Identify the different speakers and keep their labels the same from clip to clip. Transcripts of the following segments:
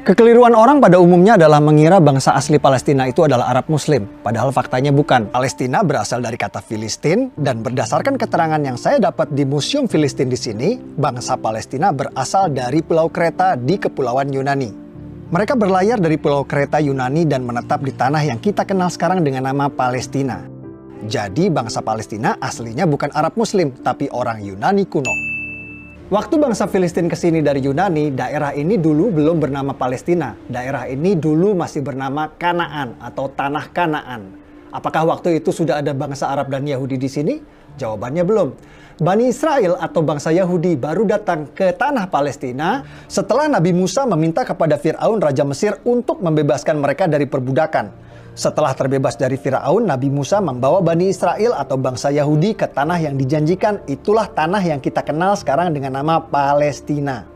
Speaker 1: Kekeliruan orang pada umumnya adalah mengira bangsa asli Palestina itu adalah Arab Muslim. Padahal faktanya bukan. Palestina berasal dari kata Filistin, dan berdasarkan keterangan yang saya dapat di Museum Filistin di sini, bangsa Palestina berasal dari Pulau Kreta di Kepulauan Yunani. Mereka berlayar dari Pulau Kreta Yunani dan menetap di tanah yang kita kenal sekarang dengan nama Palestina. Jadi bangsa Palestina aslinya bukan Arab Muslim, tapi orang Yunani kuno. Waktu bangsa Filistin kesini dari Yunani, daerah ini dulu belum bernama Palestina. Daerah ini dulu masih bernama Kanaan atau Tanah Kanaan. Apakah waktu itu sudah ada bangsa Arab dan Yahudi di sini? Jawabannya belum. Bani Israel atau bangsa Yahudi baru datang ke tanah Palestina setelah Nabi Musa meminta kepada Fir'aun Raja Mesir untuk membebaskan mereka dari perbudakan. Setelah terbebas dari Firaun, Nabi Musa membawa Bani Israel atau bangsa Yahudi ke tanah yang dijanjikan. Itulah tanah yang kita kenal sekarang dengan nama Palestina.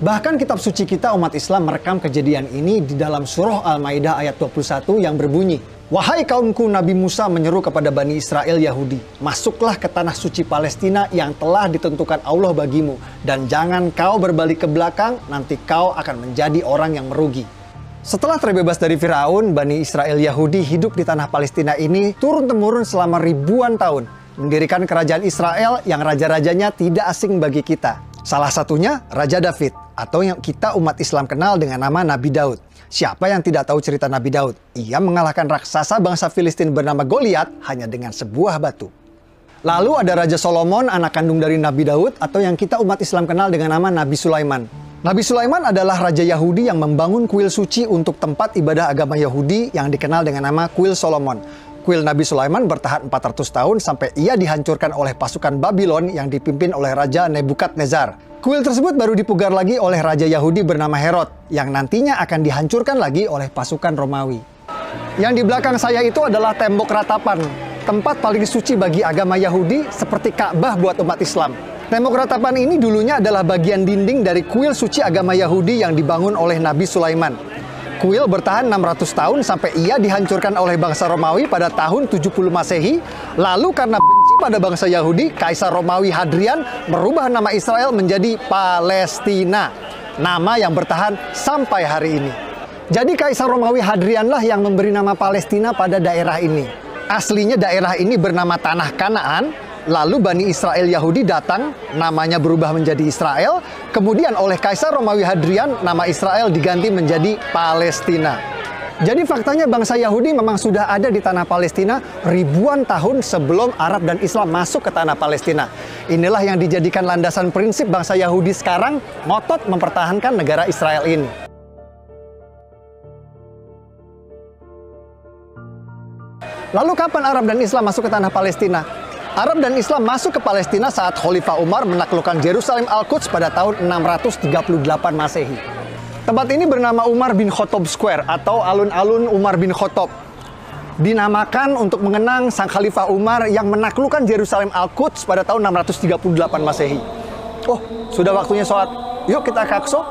Speaker 1: Bahkan kitab suci kita umat Islam merekam kejadian ini di dalam surah Al-Maidah ayat 21 yang berbunyi, "Wahai kaumku, Nabi Musa menyeru kepada Bani Israel Yahudi, masuklah ke tanah suci Palestina yang telah ditentukan Allah bagimu, dan jangan kau berbalik ke belakang, nanti kau akan menjadi orang yang merugi." Setelah terbebas dari Firaun, Bani Israel Yahudi hidup di tanah Palestina ini turun-temurun selama ribuan tahun, mendirikan kerajaan Israel yang raja-rajanya tidak asing bagi kita. Salah satunya Raja David, atau yang kita umat Islam kenal dengan nama Nabi Daud. Siapa yang tidak tahu cerita Nabi Daud? Ia mengalahkan raksasa bangsa Filistin bernama Goliat hanya dengan sebuah batu. Lalu ada Raja Solomon, anak kandung dari Nabi Daud, atau yang kita umat Islam kenal dengan nama Nabi Sulaiman. Nabi Sulaiman adalah raja Yahudi yang membangun kuil suci untuk tempat ibadah agama Yahudi yang dikenal dengan nama Kuil Solomon. Kuil Nabi Sulaiman bertahan 400 tahun sampai ia dihancurkan oleh pasukan Babylon yang dipimpin oleh Raja Nebukadnezar. Kuil tersebut baru dipugar lagi oleh raja Yahudi bernama Herod yang nantinya akan dihancurkan lagi oleh pasukan Romawi. Yang di belakang saya itu adalah tembok ratapan, tempat paling suci bagi agama Yahudi seperti Ka'bah buat umat Islam. Tembok ratapan ini dulunya adalah bagian dinding dari kuil suci agama Yahudi yang dibangun oleh Nabi Sulaiman. Kuil bertahan 600 tahun sampai ia dihancurkan oleh bangsa Romawi pada tahun 70 Masehi. Lalu karena benci pada bangsa Yahudi, Kaisar Romawi Hadrian merubah nama Israel menjadi Palestina. Nama yang bertahan sampai hari ini. Jadi Kaisar Romawi Hadrianlah yang memberi nama Palestina pada daerah ini. Aslinya daerah ini bernama Tanah Kanaan. Lalu Bani Israel Yahudi datang, namanya berubah menjadi Israel. Kemudian oleh Kaisar Romawi Hadrian, nama Israel diganti menjadi Palestina. Jadi faktanya bangsa Yahudi memang sudah ada di tanah Palestina ribuan tahun sebelum Arab dan Islam masuk ke tanah Palestina. Inilah yang dijadikan landasan prinsip bangsa Yahudi sekarang, ngotot mempertahankan negara Israel ini. Lalu kapan Arab dan Islam masuk ke tanah Palestina? Arab dan Islam masuk ke Palestina saat Khalifah Umar menaklukkan Yerusalem Al-Quds pada tahun 638 Masehi. Tempat ini bernama Umar bin Khattab Square atau alun-alun Umar bin Khattab. Dinamakan untuk mengenang sang Khalifah Umar yang menaklukkan Yerusalem Al-Quds pada tahun 638 Masehi. Oh, sudah waktunya sholat. Yuk kita ke Aqsa.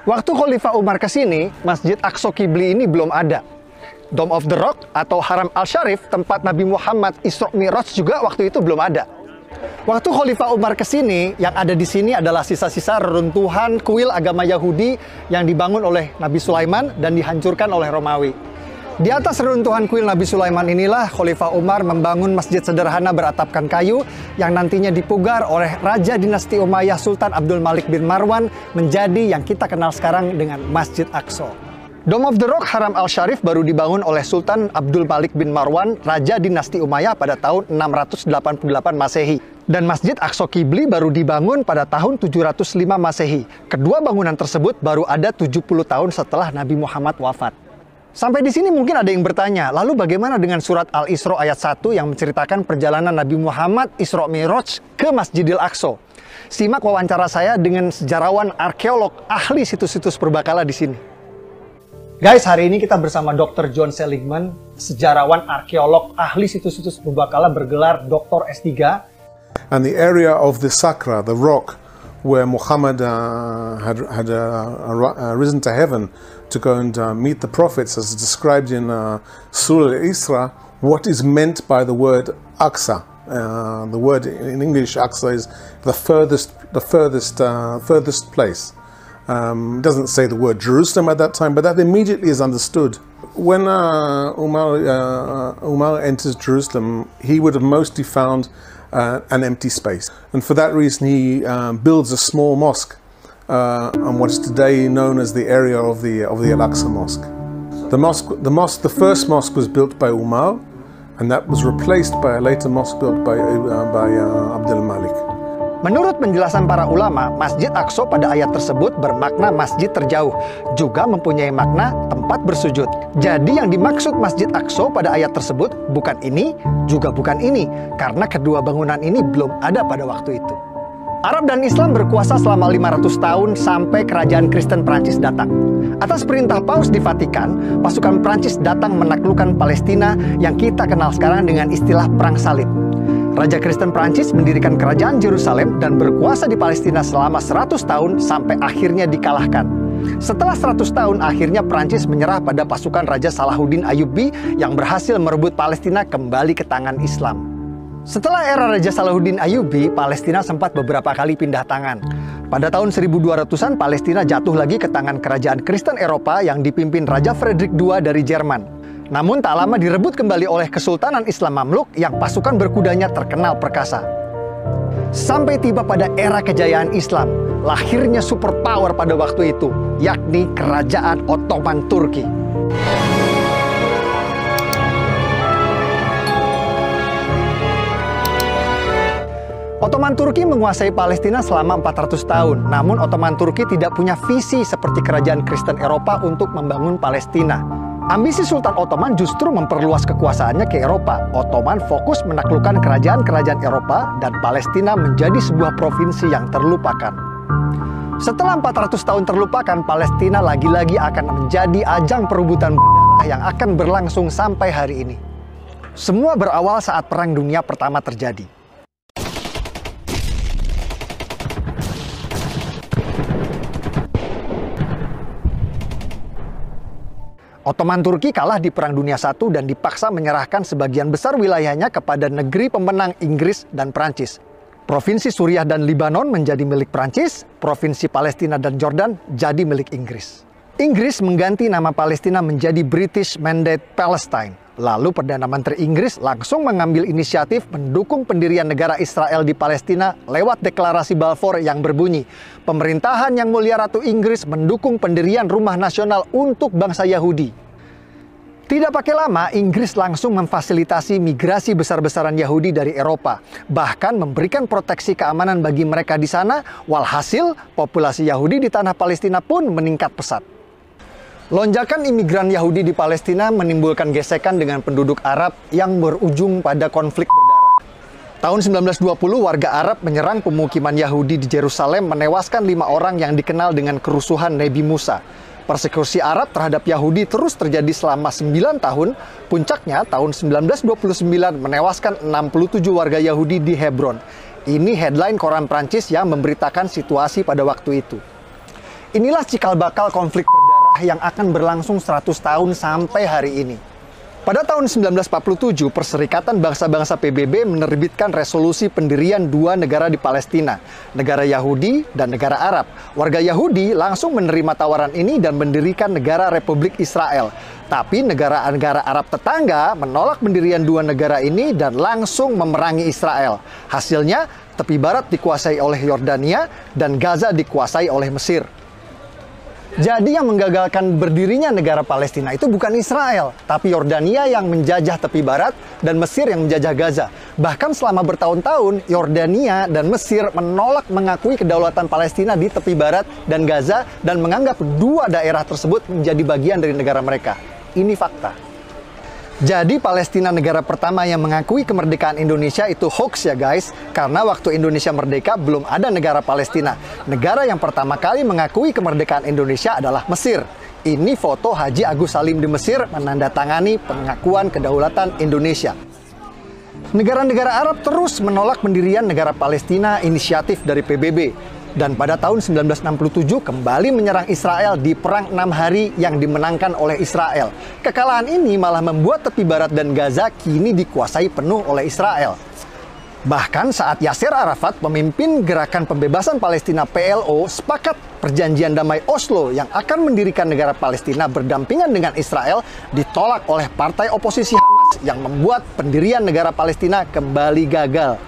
Speaker 1: Waktu Khalifah Umar ke sini, Masjid Aqsa Qibli ini belum ada. Dome of the Rock atau Haram Al-Sharif, tempat Nabi Muhammad Isra Mi'raj juga waktu itu belum ada. Waktu Khalifah Umar ke sini, yang ada di sini adalah sisa-sisa reruntuhan kuil agama Yahudi yang dibangun oleh Nabi Sulaiman dan dihancurkan oleh Romawi. Di atas reruntuhan kuil Nabi Sulaiman inilah Khalifah Umar membangun masjid sederhana beratapkan kayu yang nantinya dipugar oleh Raja Dinasti Umayyah Sultan Abdul Malik bin Marwan menjadi yang kita kenal sekarang dengan Masjid Aqsa. Dome of the Rock Haram Al-Sharif baru dibangun oleh Sultan Abdul Malik bin Marwan, Raja Dinasti Umayyah pada tahun 688 Masehi. Dan Masjid Aqsa Qibli baru dibangun pada tahun 705 Masehi. Kedua bangunan tersebut baru ada 70 tahun setelah Nabi Muhammad wafat. Sampai di sini mungkin ada yang bertanya, lalu bagaimana dengan surat Al-Isra ayat 1 yang menceritakan perjalanan Nabi Muhammad Isra Mi'raj ke Masjidil Aqsa? Simak wawancara saya dengan sejarawan arkeolog ahli situs-situs purbakala di sini. Guys, hari ini kita bersama Dr. John Seligman, sejarawan arkeolog ahli situs-situs purbakala bergelar Dr. S3.
Speaker 2: And the area of the Sakra, the rock, where Muhammad had risen to heaven to go and meet the prophets, as described in Surah Al-Isra, what is meant by the word Aqsa. The word in English, Aqsa, is the furthest place. It doesn't say the word Jerusalem at that time, but that immediately is understood. When Umar enters Jerusalem, he would have mostly found an empty space, and for that reason he builds a small mosque on what is today known as the area of the Al-Aqsa Mosque. The first mosque was built by Umar, and that was replaced by a later mosque built by Abdul Malik.
Speaker 1: Menurut penjelasan para ulama, Masjid Aqsa pada ayat tersebut bermakna masjid terjauh, juga mempunyai makna tempat bersujud. Jadi yang dimaksud Masjid Aqsa pada ayat tersebut bukan ini, juga bukan ini, karena kedua bangunan ini belum ada pada waktu itu. Arab dan Islam berkuasa selama 500 tahun sampai kerajaan Kristen Prancis datang. Atas perintah Paus di Vatikan, pasukan Prancis datang menaklukkan Palestina yang kita kenal sekarang dengan istilah Perang Salib. Raja Kristen Prancis mendirikan kerajaan Yerusalem dan berkuasa di Palestina selama 100 tahun sampai akhirnya dikalahkan. Setelah 100 tahun, akhirnya Prancis menyerah pada pasukan Raja Salahuddin Ayyubi yang berhasil merebut Palestina kembali ke tangan Islam. Setelah era Raja Salahuddin Ayyubi, Palestina sempat beberapa kali pindah tangan. Pada tahun 1200-an, Palestina jatuh lagi ke tangan kerajaan Kristen Eropa yang dipimpin Raja Frederick II dari Jerman. Namun tak lama direbut kembali oleh Kesultanan Islam Mamluk yang pasukan berkudanya terkenal perkasa. Sampai tiba pada era kejayaan Islam, lahirnya superpower pada waktu itu, yakni Kerajaan Ottoman Turki. Ottoman Turki menguasai Palestina selama 400 tahun. Namun Ottoman Turki tidak punya visi seperti kerajaan Kristen Eropa untuk membangun Palestina. Ambisi Sultan Ottoman justru memperluas kekuasaannya ke Eropa. Ottoman fokus menaklukkan kerajaan-kerajaan Eropa dan Palestina menjadi sebuah provinsi yang terlupakan. Setelah 400 tahun terlupakan, Palestina lagi-lagi akan menjadi ajang perebutan berdarah yang akan berlangsung sampai hari ini. Semua berawal saat Perang Dunia Pertama terjadi. Ottoman Turki kalah di Perang Dunia I dan dipaksa menyerahkan sebagian besar wilayahnya kepada negeri pemenang Inggris dan Prancis. Provinsi Suriah dan Libanon menjadi milik Prancis, provinsi Palestina dan Jordan jadi milik Inggris. Inggris mengganti nama Palestina menjadi British Mandate Palestine. Lalu Perdana Menteri Inggris langsung mengambil inisiatif mendukung pendirian negara Israel di Palestina lewat deklarasi Balfour yang berbunyi, "Pemerintahan Yang Mulia Ratu Inggris mendukung pendirian rumah nasional untuk bangsa Yahudi." Tidak pakai lama, Inggris langsung memfasilitasi migrasi besar-besaran Yahudi dari Eropa, bahkan memberikan proteksi keamanan bagi mereka di sana, walhasil populasi Yahudi di tanah Palestina pun meningkat pesat. Lonjakan imigran Yahudi di Palestina menimbulkan gesekan dengan penduduk Arab yang berujung pada konflik berdarah. Tahun 1920, warga Arab menyerang pemukiman Yahudi di Yerusalem, menewaskan 5 orang yang dikenal dengan kerusuhan Nabi Musa. Persekusi Arab terhadap Yahudi terus terjadi selama 9 tahun. Puncaknya tahun 1929 menewaskan 67 warga Yahudi di Hebron. Ini headline koran Prancis yang memberitakan situasi pada waktu itu. Inilah cikal bakal konflik berdarah yang akan berlangsung 100 tahun sampai hari ini. Pada tahun 1947, Perserikatan Bangsa-Bangsa PBB menerbitkan resolusi pendirian 2 negara di Palestina, negara Yahudi dan negara Arab. Warga Yahudi langsung menerima tawaran ini dan mendirikan negara Republik Israel. Tapi negara-negara Arab tetangga menolak pendirian 2 negara ini dan langsung memerangi Israel. Hasilnya, tepi barat dikuasai oleh Yordania dan Gaza dikuasai oleh Mesir. Jadi yang menggagalkan berdirinya negara Palestina itu bukan Israel, tapi Yordania yang menjajah tepi barat dan Mesir yang menjajah Gaza. Bahkan selama bertahun-tahun, Yordania dan Mesir menolak mengakui kedaulatan Palestina di tepi barat dan Gaza dan menganggap 2 daerah tersebut menjadi bagian dari negara mereka. Ini fakta. Jadi Palestina negara pertama yang mengakui kemerdekaan Indonesia itu hoax ya guys. Karena waktu Indonesia merdeka belum ada negara Palestina. Negara yang pertama kali mengakui kemerdekaan Indonesia adalah Mesir. Ini foto Haji Agus Salim di Mesir menandatangani pengakuan kedaulatan Indonesia. Negara-negara Arab terus menolak pendirian negara Palestina inisiatif dari PBB. Dan pada tahun 1967 kembali menyerang Israel di Perang 6 Hari yang dimenangkan oleh Israel. Kekalahan ini malah membuat tepi barat dan Gaza kini dikuasai penuh oleh Israel. Bahkan saat Yasser Arafat, pemimpin Gerakan Pembebasan Palestina PLO, sepakat perjanjian damai Oslo yang akan mendirikan negara Palestina berdampingan dengan Israel ditolak oleh partai oposisi Hamas yang membuat pendirian negara Palestina kembali gagal.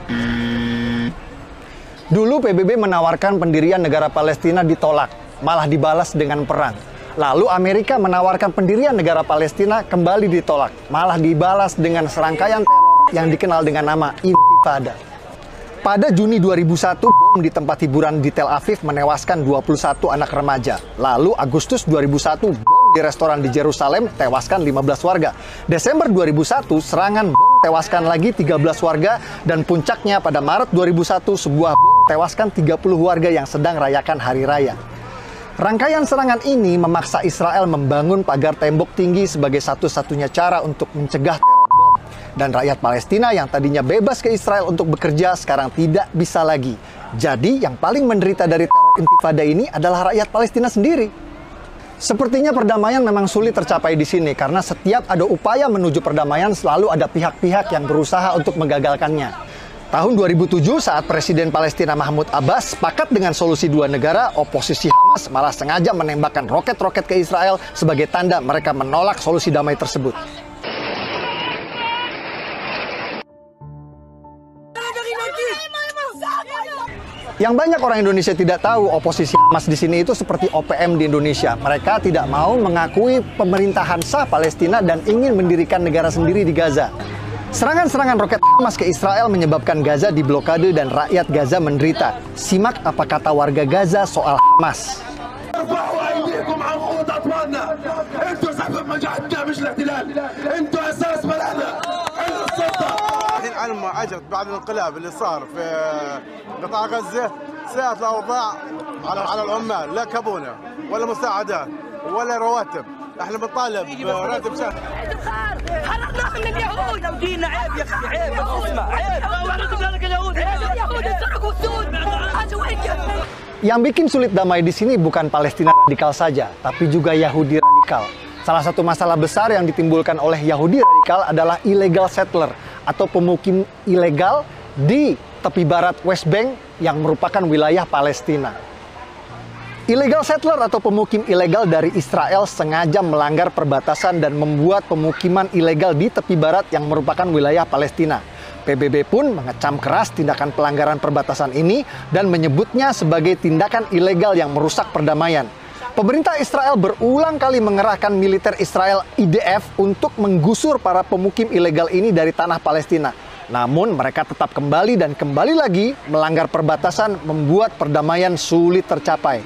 Speaker 1: Dulu PBB menawarkan pendirian negara Palestina ditolak, malah dibalas dengan perang. Lalu Amerika menawarkan pendirian negara Palestina kembali ditolak, malah dibalas dengan serangkaian teror yang dikenal dengan nama Intifada. Pada Juni 2001, bom di tempat hiburan di Tel Aviv menewaskan 21 anak remaja. Lalu Agustus 2001, bom di restoran di Yerusalem tewaskan 15 warga. Desember 2001, serangan bom tewaskan lagi 13 warga. Dan puncaknya pada Maret 2001, sebuah bom tewaskan 30 warga yang sedang rayakan Hari Raya. Rangkaian serangan ini memaksa Israel membangun pagar tembok tinggi sebagai satu-satunya cara untuk mencegah teror bom. Dan rakyat Palestina yang tadinya bebas ke Israel untuk bekerja sekarang tidak bisa lagi. Jadi yang paling menderita dari teror Intifada ini adalah rakyat Palestina sendiri. Sepertinya perdamaian memang sulit tercapai di sini karena setiap ada upaya menuju perdamaian selalu ada pihak-pihak yang berusaha untuk menggagalkannya. Tahun 2007 saat Presiden Palestina Mahmud Abbas sepakat dengan solusi dua negara, oposisi Hamas malah sengaja menembakkan roket-roket ke Israel sebagai tanda mereka menolak solusi damai tersebut. Yang banyak orang Indonesia tidak tahu, oposisi Hamas di sini itu seperti OPM di Indonesia. Mereka tidak mau mengakui pemerintahan sah Palestina dan ingin mendirikan negara sendiri di Gaza. Serangan-serangan roket Hamas ke Israel menyebabkan Gaza diblokade dan rakyat Gaza menderita. Simak apa kata warga Gaza soal Hamas.
Speaker 3: على ما اجت بعد الانقلاب اللي صار في قطاع غزه سيئت الاوضاع على العمال، لا كابونه ولا مساعدات ولا رواتب. احنا بنطالب براتب شهر.
Speaker 4: حررناهم من اليهود لو جينا عيب يا اخي عيب اسمع عيب ورثنا لك اليهود اليهود سرقوا السود
Speaker 1: Yang bikin sulit damai di sini bukan Palestina radikal saja, tapi juga Yahudi radikal. Salah satu masalah besar yang ditimbulkan oleh Yahudi radikal adalah illegal settler atau pemukim ilegal di tepi barat West Bank yang merupakan wilayah Palestina. Illegal settler atau pemukim ilegal dari Israel sengaja melanggar perbatasan dan membuat pemukiman ilegal di tepi barat yang merupakan wilayah Palestina. PBB pun mengecam keras tindakan pelanggaran perbatasan ini dan menyebutnya sebagai tindakan ilegal yang merusak perdamaian. Pemerintah Israel berulang kali mengerahkan militer Israel IDF untuk menggusur para pemukim ilegal ini dari tanah Palestina. Namun mereka tetap kembali dan kembali lagi melanggar perbatasan, membuat perdamaian sulit tercapai.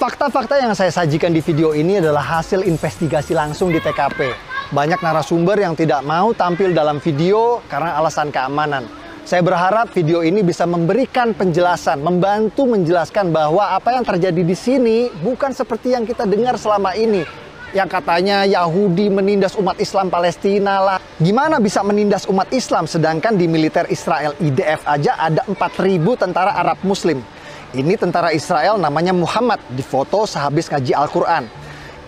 Speaker 1: Fakta-fakta yang saya sajikan di video ini adalah hasil investigasi langsung di TKP. Banyak narasumber yang tidak mau tampil dalam video karena alasan keamanan. Saya berharap video ini bisa memberikan penjelasan, membantu menjelaskan bahwa apa yang terjadi di sini bukan seperti yang kita dengar selama ini. Yang katanya Yahudi menindas umat Islam Palestina lah. Gimana bisa menindas umat Islam sedangkan di militer Israel IDF aja ada 4.000 tentara Arab Muslim. Ini tentara Israel namanya Muhammad, difoto sehabis ngaji Al-Quran.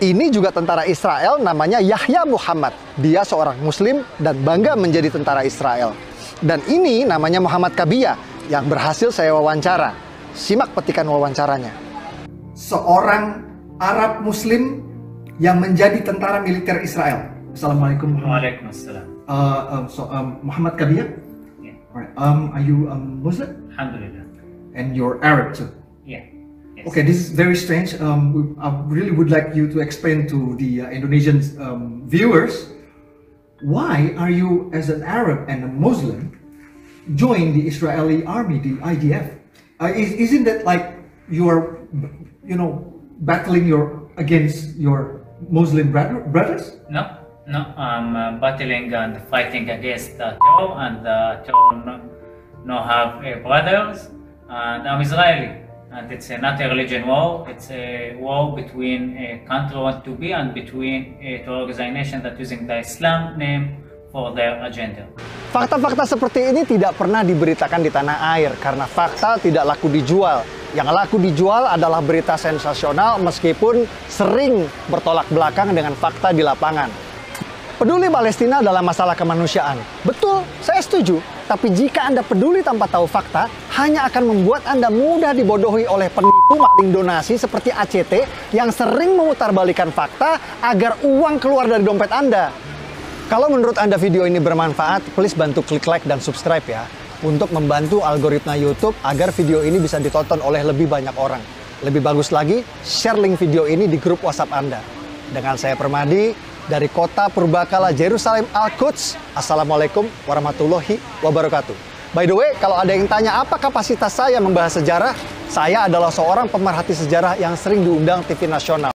Speaker 1: Ini juga tentara Israel namanya Yahya Muhammad. Dia seorang Muslim dan bangga menjadi tentara Israel. Dan ini namanya Muhammad Kabiyah yang berhasil saya wawancara. Simak petikan wawancaranya. Seorang Arab Muslim yang menjadi tentara militer Israel. Assalamualaikum.
Speaker 5: Waalaikumsalam.
Speaker 1: Muhammad Kabiyah?
Speaker 5: Yeah.
Speaker 1: Alright. Are you Muslim?
Speaker 5: Alhamdulillah.
Speaker 1: And you're Arab too?
Speaker 5: Yeah. Yes.
Speaker 1: Okay, this is very strange. I really would like you to explain to the Indonesian viewers, why are you, as an Arab and a Muslim, join the Israeli army, the IDF? Isn't that like you are, battling against your Muslim brothers?
Speaker 5: No, I'm battling and fighting against the terror, and the terror no have brothers, and I'm Israeli. And it's not a religion war, it's a war between a country want to be and between two organizations that using the Islam name for their agenda.
Speaker 1: Fakta-fakta seperti ini tidak pernah diberitakan di tanah air karena fakta tidak laku dijual. Yang laku dijual adalah berita sensasional meskipun sering bertolak belakang dengan fakta di lapangan. Peduli Palestina dalam masalah kemanusiaan. Betul, saya setuju. Tapi jika Anda peduli tanpa tahu fakta, hanya akan membuat Anda mudah dibodohi oleh penipu maling donasi seperti ACT yang sering memutarbalikkan fakta agar uang keluar dari dompet Anda. Kalau menurut Anda video ini bermanfaat, please bantu klik like dan subscribe ya. Untuk membantu algoritma YouTube agar video ini bisa ditonton oleh lebih banyak orang. Lebih bagus lagi, share link video ini di grup WhatsApp Anda. Dengan saya Permadi, dari kota Purbakala Jerusalem Al-Quds. Assalamualaikum warahmatullahi wabarakatuh. By the way, kalau ada yang tanya apa kapasitas saya membahas sejarah, saya adalah seorang pemerhati sejarah yang sering diundang TV nasional.